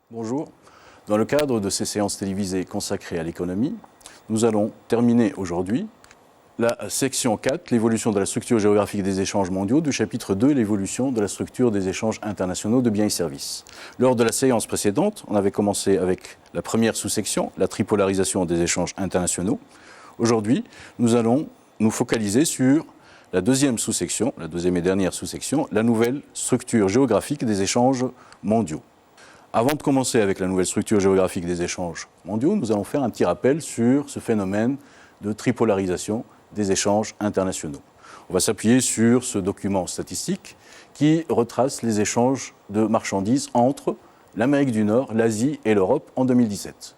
Bonjour. Dans le cadre de ces séances télévisées consacrées à l'économie, nous allons terminer aujourd'hui la section 4, l'évolution de la structure géographique des échanges mondiaux, du chapitre 2, l'évolution de la structure des échanges internationaux de biens et services. Lors de la séance précédente, on avait commencé avec la première sous-section, la tripolarisation des échanges internationaux. Aujourd'hui, nous allons nous focaliser sur la deuxième sous-section, la deuxième et dernière sous-section, la nouvelle structure géographique des échanges mondiaux. Avant de commencer avec la nouvelle structure géographique des échanges mondiaux, nous allons faire un petit rappel sur ce phénomène de tripolarisation des échanges internationaux. On va s'appuyer sur ce document statistique qui retrace les échanges de marchandises entre l'Amérique du Nord, l'Asie et l'Europe en 2017.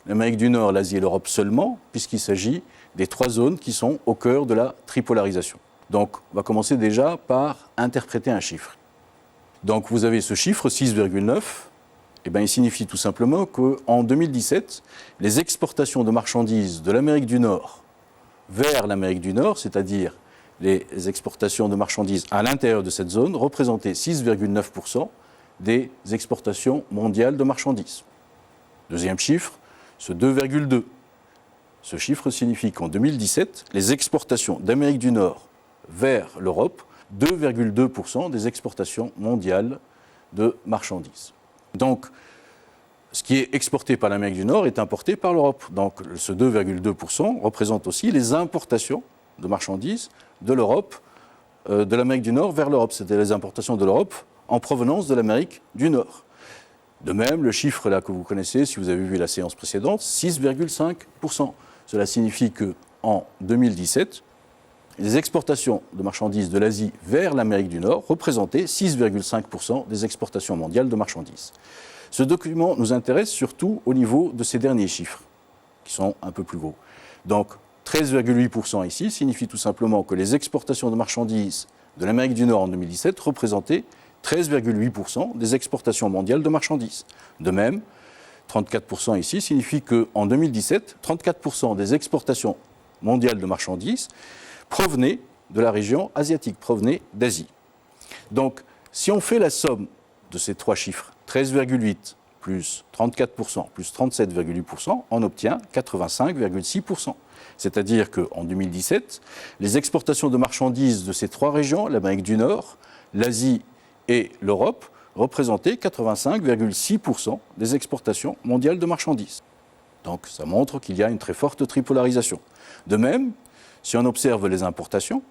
L'Amérique du Nord, l'Asie et l'Europe seulement, puisqu'il s'agit des trois zones qui sont au cœur de la tripolarisation. Donc, on va commencer déjà par interpréter un chiffre. Donc, vous avez ce chiffre, 6,9. Il signifie tout simplement qu'en 2017, les exportations de marchandises de l'Amérique du Nord vers l'Amérique du Nord, c'est-à-dire les exportations de marchandises à l'intérieur de cette zone, représentaient 6,9% des exportations mondiales de marchandises. Deuxième chiffre, ce 2,2. Ce chiffre signifie qu'en 2017, les exportations d'Amérique du Nord vers l'Europe, 2,2% des exportations mondiales de marchandises. Donc, ce qui est exporté par l'Amérique du Nord est importé par l'Europe. Donc, ce 2,2% représente aussi les importations de marchandises de l'Europe, de l'Amérique du Nord vers l'Europe. C'était les importations de l'Europe en provenance de l'Amérique du Nord. De même, le chiffre là que vous connaissez, si vous avez vu la séance précédente, 6,5%. Cela signifie qu'en 2017, les exportations de marchandises de l'Asie vers l'Amérique du Nord représentaient 6,5% des exportations mondiales de marchandises. Ce document nous intéresse surtout au niveau de ces derniers chiffres, qui sont un peu plus gros. Donc, 13,8% ici signifie tout simplement que les exportations de marchandises de l'Amérique du Nord en 2017 représentaient 13,8% des exportations mondiales de marchandises. De même, 34% ici signifie qu'en 2017, 34% des exportations mondiales de marchandises provenaient de la région asiatique, provenaient d'Asie. Donc, si on fait la somme de ces trois chiffres, 13,8 plus 34% plus 37,8%, on obtient 85,6%. C'est-à-dire qu'en 2017, les exportations de marchandises de ces trois régions, l'Amérique du Nord, l'Asie et l'Europe, représentaient 85,6% des exportations mondiales de marchandises. Donc, ça montre qu'il y a une très forte tripolarisation. De même, si on observe les importations,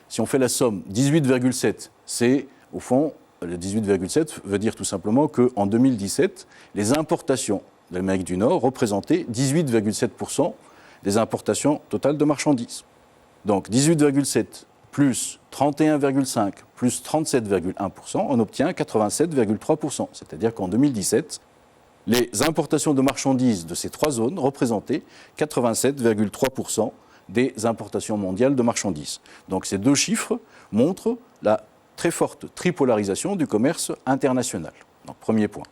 si on fait la somme 18,7, c'est au fond, le 18,7 veut dire tout simplement qu'en 2017, les importations de l'Amérique du Nord représentaient 18,7% des importations totales de marchandises. Donc 18,7 plus 31,5 plus 37,1%, on obtient 87,3%. C'est-à-dire qu'en 2017, les importations de marchandises de ces trois zones représentaient 87,3% des importations mondiales de marchandises. Donc ces deux chiffres montrent la très forte tripolarisation du commerce international. Donc premier point.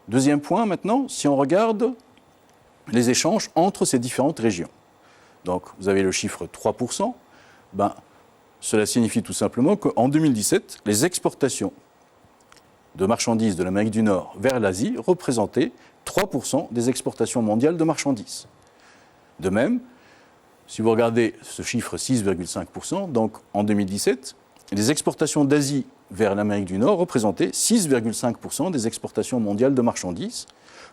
Deuxième point maintenant, si on regarde les échanges entre ces différentes régions. Donc vous avez le chiffre 3%, cela signifie tout simplement qu'en 2017, les exportations de marchandises de l'Amérique du Nord vers l'Asie représentaient 3% des exportations mondiales de marchandises. De même, si vous regardez ce chiffre 6,5%, donc en 2017, les exportations d'Asie vers l'Amérique du Nord représentaient 6,5% des exportations mondiales de marchandises,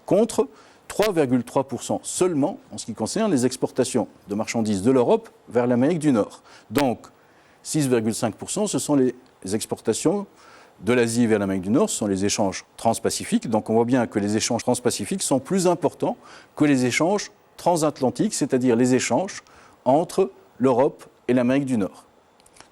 contre 3,3% seulement en ce qui concerne les exportations de marchandises de l'Europe vers l'Amérique du Nord. Donc, 6,5%, ce sont les exportations de l'Asie vers l'Amérique du Nord, ce sont les échanges transpacifiques. Donc on voit bien que les échanges transpacifiques sont plus importants que les échanges transatlantiques, c'est-à-dire les échanges entre l'Europe et l'Amérique du Nord.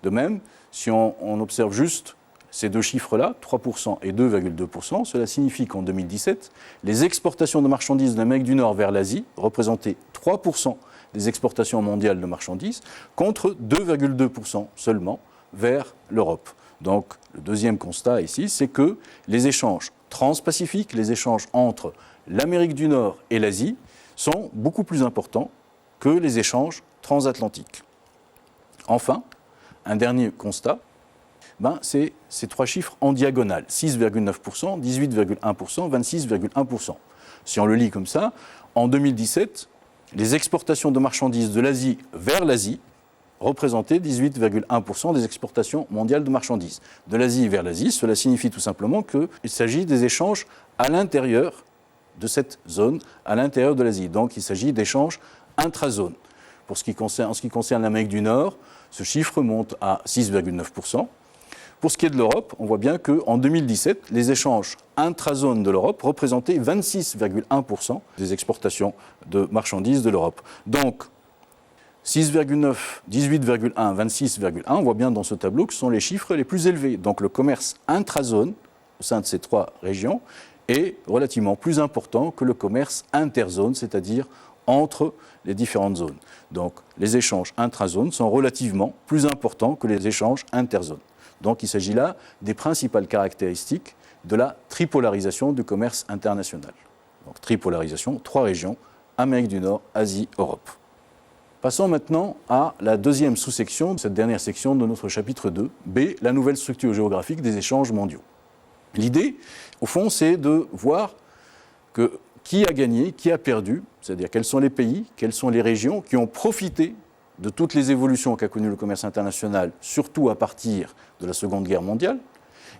De même, si on observe juste ces deux chiffres-là, 3% et 2,2%, cela signifie qu'en 2017, les exportations de marchandises de l'Amérique du Nord vers l'Asie représentaient 3% des exportations mondiales de marchandises, contre 2,2% seulement vers l'Europe. Donc, le deuxième constat ici, c'est que les échanges transpacifiques, les échanges entre l'Amérique du Nord et l'Asie, sont beaucoup plus importants que les échanges transatlantiques. Enfin, un dernier constat, c'est ces trois chiffres en diagonale, 6,9%, 18,1%, 26,1%. Si on le lit comme ça, en 2017, les exportations de marchandises de l'Asie vers l'Asie représentaient 18,1% des exportations mondiales de marchandises. De l'Asie vers l'Asie, cela signifie tout simplement qu'il s'agit des échanges à l'intérieur de cette zone, à l'intérieur de l'Asie. Donc il s'agit d'échanges intra-zones. En ce qui concerne l'Amérique du Nord, ce chiffre monte à 6,9%. Pour ce qui est de l'Europe, on voit bien qu'en 2017, les échanges intra-zones de l'Europe représentaient 26,1% des exportations de marchandises de l'Europe. Donc 6,9, 18,1, 26,1, on voit bien dans ce tableau que ce sont les chiffres les plus élevés. Donc le commerce intra-zone au sein de ces trois régions est relativement plus important que le commerce interzone, c'est-à-dire entre les différentes zones. Donc les échanges intra-zones sont relativement plus importants que les échanges interzones. Donc il s'agit là des principales caractéristiques de la tripolarisation du commerce international. Donc tripolarisation, trois régions, Amérique du Nord, Asie, Europe. Passons maintenant à la deuxième sous-section de cette dernière section de notre chapitre 2, B, la nouvelle structure géographique des échanges mondiaux. L'idée, au fond, c'est de voir qui a gagné, qui a perdu, c'est-à-dire quels sont les pays, quelles sont les régions qui ont profité de toutes les évolutions qu'a connues le commerce international, surtout à partir de la Seconde Guerre mondiale,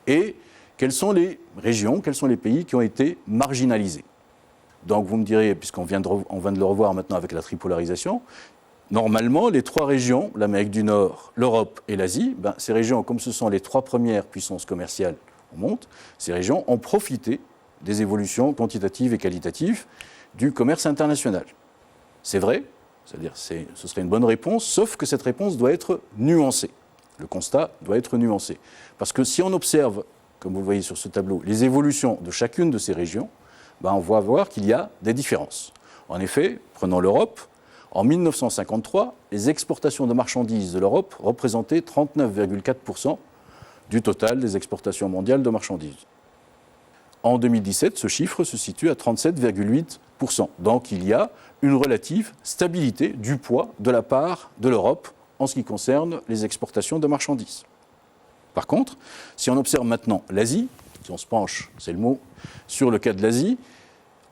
et quelles sont les régions, quels sont les pays qui ont été marginalisés. Donc vous me direz, puisqu'on vient de le revoir maintenant avec la tripolarisation, normalement, les trois régions, l'Amérique du Nord, l'Europe et l'Asie, ces régions, comme ce sont les trois premières puissances commerciales au monde, ces régions ont profité des évolutions quantitatives et qualitatives du commerce international. C'est vrai, c'est-à-dire ce serait une bonne réponse, sauf que cette réponse doit être nuancée. Le constat doit être nuancé. Parce que si on observe, comme vous le voyez sur ce tableau, les évolutions de chacune de ces régions, on va voir qu'il y a des différences. En effet, prenons l'Europe. En 1953, les exportations de marchandises de l'Europe représentaient 39,4% du total des exportations mondiales de marchandises. En 2017, ce chiffre se situe à 37,8%. Donc il y a une relative stabilité du poids de la part de l'Europe en ce qui concerne les exportations de marchandises. Par contre, si on observe maintenant l'Asie, si on se penche, c'est le mot, sur le cas de l'Asie,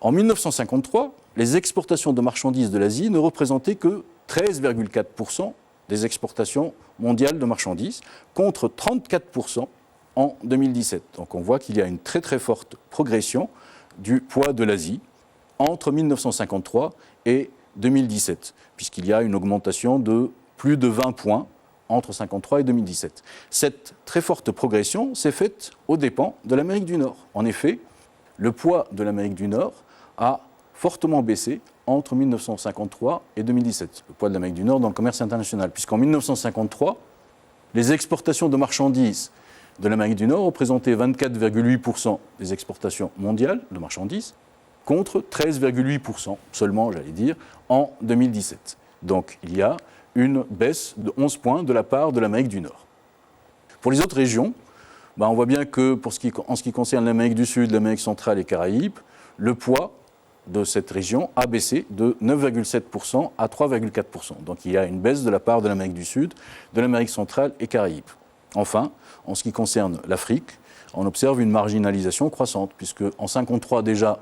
en 1953, les exportations de marchandises de l'Asie ne représentaient que 13,4% des exportations mondiales de marchandises, contre 34% en 2017. Donc on voit qu'il y a une très très forte progression du poids de l'Asie entre 1953 et 2017, puisqu'il y a une augmentation de plus de 20 points entre 1953 et 2017. Cette très forte progression s'est faite aux dépens de l'Amérique du Nord. En effet, le poids de l'Amérique du Nord a fortement baissé entre 1953 et 2017, le poids de l'Amérique du Nord dans le commerce international, puisqu'en 1953, les exportations de marchandises de l'Amérique du Nord représentaient 24,8% des exportations mondiales de marchandises, contre 13,8% seulement, j'allais dire, en 2017. Donc il y a une baisse de 11 points de la part de l'Amérique du Nord. Pour les autres régions, on voit bien que en ce qui concerne l'Amérique du Sud, l'Amérique centrale et Caraïbes, le poids de cette région a baissé de 9,7% à 3,4%. Donc il y a une baisse de la part de l'Amérique du Sud, de l'Amérique centrale et Caraïbes. Enfin, en ce qui concerne l'Afrique, on observe une marginalisation croissante, puisque en 1953 déjà,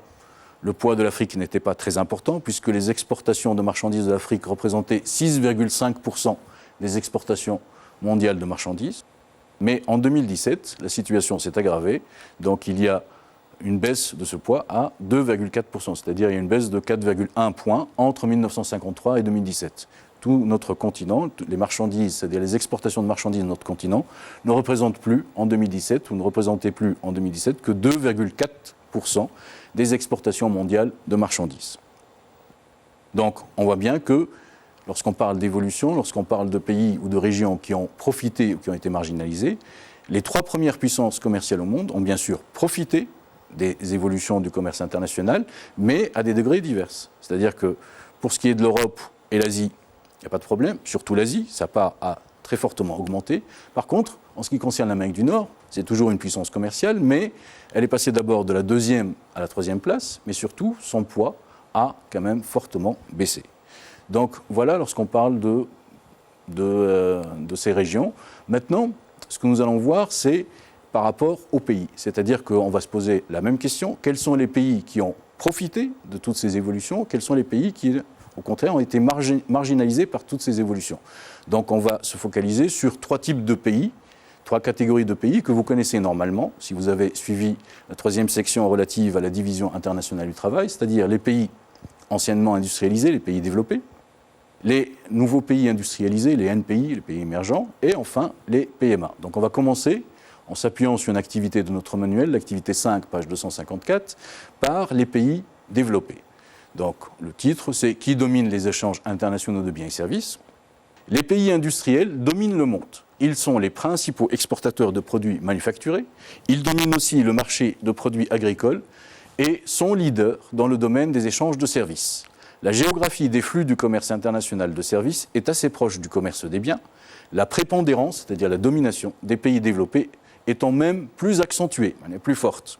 le poids de l'Afrique n'était pas très important, puisque les exportations de marchandises de l'Afrique représentaient 6,5% des exportations mondiales de marchandises. Mais en 2017, la situation s'est aggravée, donc il y a une baisse de ce poids à 2,4%, c'est-à-dire il y a une baisse de 4,1 points entre 1953 et 2017. Tout notre continent, les marchandises, c'est-à-dire les exportations de marchandises de notre continent, ne représentent plus en 2017, ou ne représentaient plus en 2017 que 2,4% des exportations mondiales de marchandises. Donc on voit bien que lorsqu'on parle d'évolution, lorsqu'on parle de pays ou de régions qui ont profité ou qui ont été marginalisés, les trois premières puissances commerciales au monde ont bien sûr profité des évolutions du commerce international, mais à des degrés divers. C'est-à-dire que pour ce qui est de l'Europe et l'Asie, il n'y a pas de problème, surtout l'Asie, sa part a très fortement augmenté. Par contre, en ce qui concerne l'Amérique du Nord, c'est toujours une puissance commerciale, mais elle est passée d'abord de la deuxième à la troisième place, mais surtout, son poids a quand même fortement baissé. Donc voilà lorsqu'on parle de ces régions. Maintenant, ce que nous allons voir, c'est par rapport aux pays. C'est-à-dire qu'on va se poser la même question. Quels sont les pays qui ont profité de toutes ces évolutions? Quels sont les pays qui, au contraire, ont été marginalisés par toutes ces évolutions? Donc on va se focaliser sur 3 types de pays, 3 catégories de pays que vous connaissez normalement, si vous avez suivi la 3e section relative à la division internationale du travail, c'est-à-dire les pays anciennement industrialisés, les pays développés, les nouveaux pays industrialisés, les NPI, les pays émergents, et enfin les PMA. Donc on va commencer en s'appuyant sur une activité de notre manuel, l'activité 5, page 254, par les pays développés. Donc le titre, c'est « Qui domine les échanges internationaux de biens et services ?» Les pays industriels dominent le monde. Ils sont les principaux exportateurs de produits manufacturés. Ils dominent aussi le marché de produits agricoles et sont leaders dans le domaine des échanges de services. La géographie des flux du commerce international de services est assez proche du commerce des biens. La prépondérance, c'est-à-dire la domination des pays développés, étant même plus accentuée, elle est plus forte.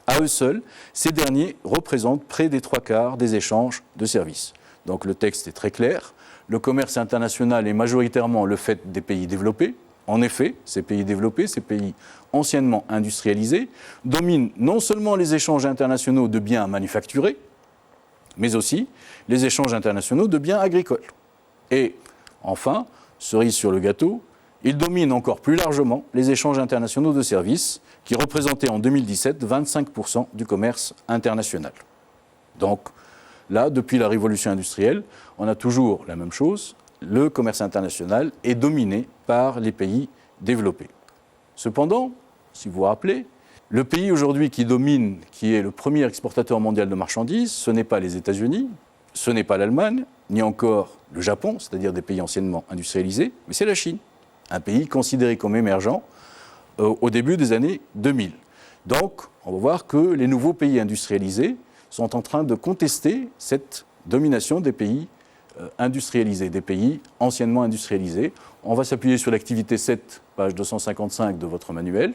À eux seuls, ces derniers représentent près des 3/4 des échanges de services. Donc le texte est très clair. Le commerce international est majoritairement le fait des pays développés. En effet, ces pays développés, ces pays anciennement industrialisés, dominent non seulement les échanges internationaux de biens manufacturés, mais aussi les échanges internationaux de biens agricoles. Et enfin, cerise sur le gâteau, ils dominent encore plus largement les échanges internationaux de services, qui représentaient en 2017 25% du commerce international. Donc là, depuis la révolution industrielle, on a toujours la même chose. Le commerce international est dominé par les pays développés. Cependant, si vous vous rappelez, le pays aujourd'hui qui domine, qui est le premier exportateur mondial de marchandises, ce n'est pas les États-Unis, ce n'est pas l'Allemagne, ni encore le Japon, c'est-à-dire des pays anciennement industrialisés, mais c'est la Chine, un pays considéré comme émergent au début des années 2000. Donc, on va voir que les nouveaux pays industrialisés sont en train de contester cette domination des pays industrialisés, des pays anciennement industrialisés. On va s'appuyer sur l'activité 7, page 255 de votre manuel,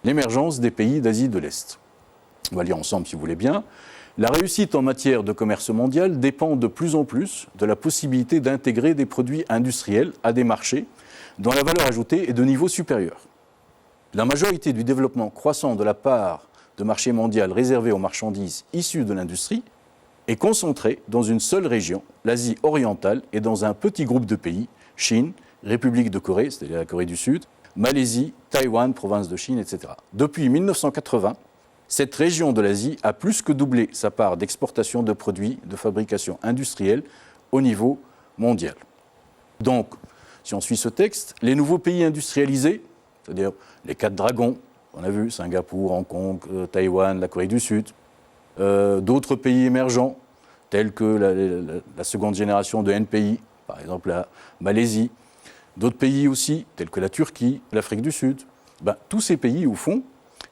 l'émergence des pays d'Asie de l'Est. On va lire ensemble si vous voulez bien. La réussite en matière de commerce mondial dépend de plus en plus de la possibilité d'intégrer des produits industriels à des marchés dont la valeur ajoutée est de niveau supérieur. La majorité du développement croissant de la part de marché mondial réservé aux marchandises issues de l'industrie est concentrée dans une seule région, l'Asie orientale, et dans un petit groupe de pays, Chine, République de Corée, c'est-à-dire la Corée du Sud, Malaisie, Taïwan, province de Chine, etc. Depuis 1980, cette région de l'Asie a plus que doublé sa part d'exportation de produits de fabrication industrielle au niveau mondial. Donc, si on suit ce texte, les nouveaux pays industrialisés, c'est-à-dire les 4 dragons, on a vu Singapour, Hong Kong, Taïwan, la Corée du Sud, d'autres pays émergents, tels que la seconde génération de NPI, par exemple la Malaisie, d'autres pays aussi, tels que la Turquie, l'Afrique du Sud. Tous ces pays, au fond,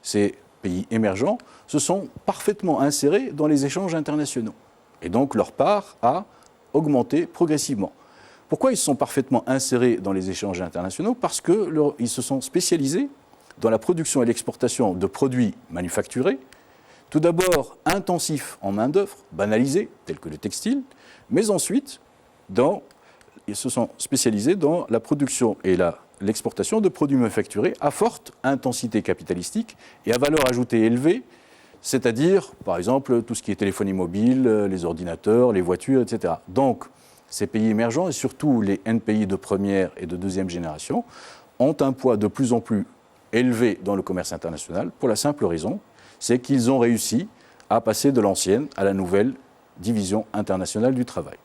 ces pays émergents, se sont parfaitement insérés dans les échanges internationaux. Et donc leur part a augmenté progressivement. Pourquoi ils se sont parfaitement insérés dans les échanges internationaux? Parce qu'ils se sont spécialisés dans la production et l'exportation de produits manufacturés, tout d'abord intensifs en main-d'œuvre, banalisés, tels que le textile, mais ensuite, ils se sont spécialisés dans la production et l'exportation de produits manufacturés à forte intensité capitalistique et à valeur ajoutée élevée, c'est-à-dire, par exemple, tout ce qui est téléphonie mobile, les ordinateurs, les voitures, etc. Donc, ces pays émergents, et surtout les NPI de première et de deuxième génération, ont un poids de plus en plus élevé dans le commerce international, pour la simple raison, c'est qu'ils ont réussi à passer de l'ancienne à la nouvelle division internationale du travail.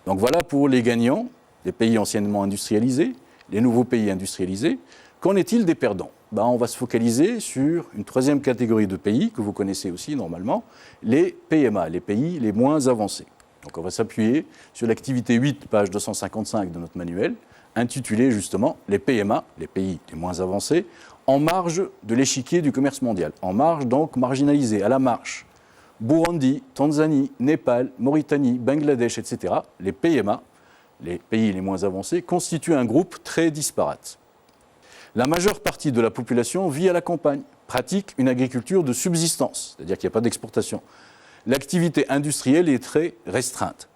Donc voilà pour les gagnants, les pays anciennement industrialisés, les nouveaux pays industrialisés. Qu'en est-il des perdants? On va se focaliser sur une 3e catégorie de pays que vous connaissez aussi normalement, les PMA, les pays les moins avancés. Donc on va s'appuyer sur l'activité 8, page 255 de notre manuel, intitulée justement « Les PMA, les pays les moins avancés, en marge de l'échiquier du commerce mondial ». En marge, donc marginalisés, à la marge. Burundi, Tanzanie, Népal, Mauritanie, Bangladesh, etc. Les PMA, les pays les moins avancés, constituent un groupe très disparate. La majeure partie de la population vit à la campagne, pratique une agriculture de subsistance, c'est-à-dire qu'il n'y a pas d'exportation. L'activité industrielle est très restreinte.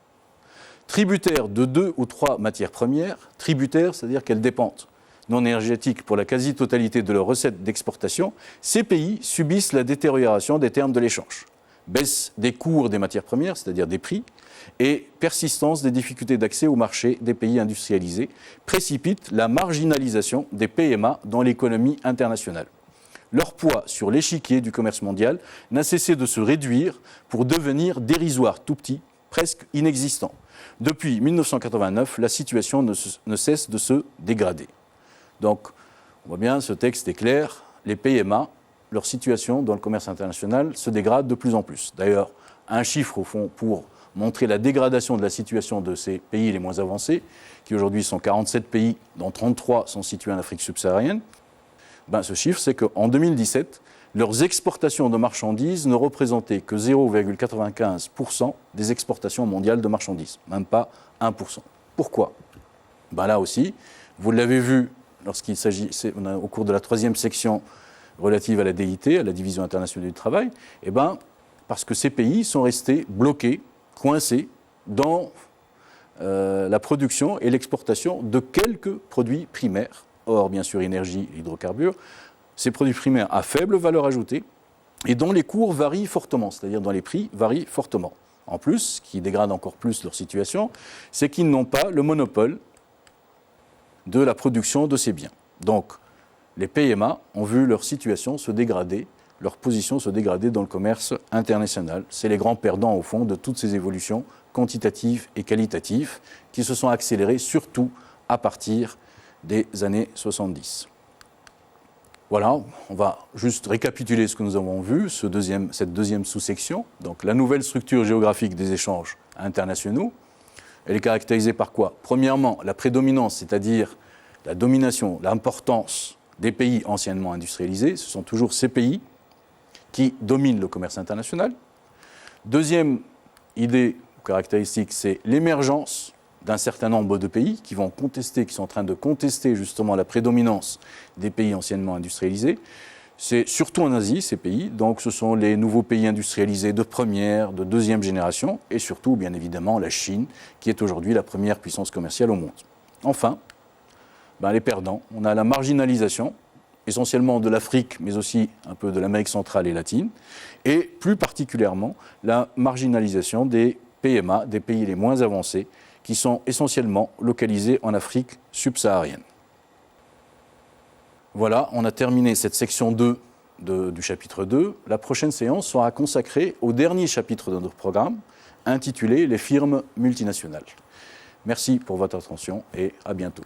Tributaire de 2 ou 3 matières premières, tributaire, c'est-à-dire qu'elles dépendent non énergétiques pour la quasi-totalité de leurs recettes d'exportation, ces pays subissent la détérioration des termes de l'échange. Baisse des cours des matières premières, c'est-à-dire des prix, et persistance des difficultés d'accès au marché des pays industrialisés précipitent la marginalisation des PMA dans l'économie internationale. Leur poids sur l'échiquier du commerce mondial n'a cessé de se réduire pour devenir dérisoire, tout petit, presque inexistant. Depuis 1989, la situation ne cesse de se dégrader. Donc, on voit bien, ce texte est clair, les PMA, leur situation dans le commerce international se dégrade de plus en plus. D'ailleurs, un chiffre au fond pour montrer la dégradation de la situation de ces pays les moins avancés, qui aujourd'hui sont 47 pays, dont 33 sont situés en Afrique subsaharienne. Ce chiffre, c'est qu'en 2017, leurs exportations de marchandises ne représentaient que 0,95% des exportations mondiales de marchandises, même pas 1%. Pourquoi ? Là aussi, vous l'avez vu lorsqu'il s'agit, au cours de la 3e section relative à la DIT, à la Division internationale du travail, parce que ces pays sont restés bloqués, coincés dans la production et l'exportation de quelques produits primaires. Or, bien sûr, énergie et hydrocarbures, ces produits primaires à faible valeur ajoutée et dont les cours varient fortement, c'est-à-dire dont les prix varient fortement. En plus, ce qui dégrade encore plus leur situation, c'est qu'ils n'ont pas le monopole de la production de ces biens. Donc, les PMA ont vu leur situation se dégrader, leur position se dégrader dans le commerce international. C'est les grands perdants, au fond, de toutes ces évolutions quantitatives et qualitatives qui se sont accélérées, surtout à partir des années 70. Voilà, on va juste récapituler ce que nous avons vu, cette deuxième sous-section. Donc, la nouvelle structure géographique des échanges internationaux, elle est caractérisée par quoi ? Premièrement, la prédominance, c'est-à-dire la domination, l'importance des pays anciennement industrialisés. Ce sont toujours ces pays qui dominent le commerce international. Deuxième idée caractéristique, c'est l'émergence d'un certain nombre de pays qui vont contester, qui sont en train de contester justement la prédominance des pays anciennement industrialisés. C'est surtout en Asie, ces pays, donc ce sont les nouveaux pays industrialisés de première, de deuxième génération, et surtout, bien évidemment, la Chine, qui est aujourd'hui la première puissance commerciale au monde. Enfin, les perdants, on a la marginalisation, essentiellement de l'Afrique, mais aussi un peu de l'Amérique centrale et latine, et plus particulièrement la marginalisation des PMA, des pays les moins avancés, qui sont essentiellement localisés en Afrique subsaharienne. Voilà, on a terminé cette section 2 du chapitre 2. La prochaine séance sera consacrée au dernier chapitre de notre programme, intitulé « Les firmes multinationales ». Merci pour votre attention et à bientôt.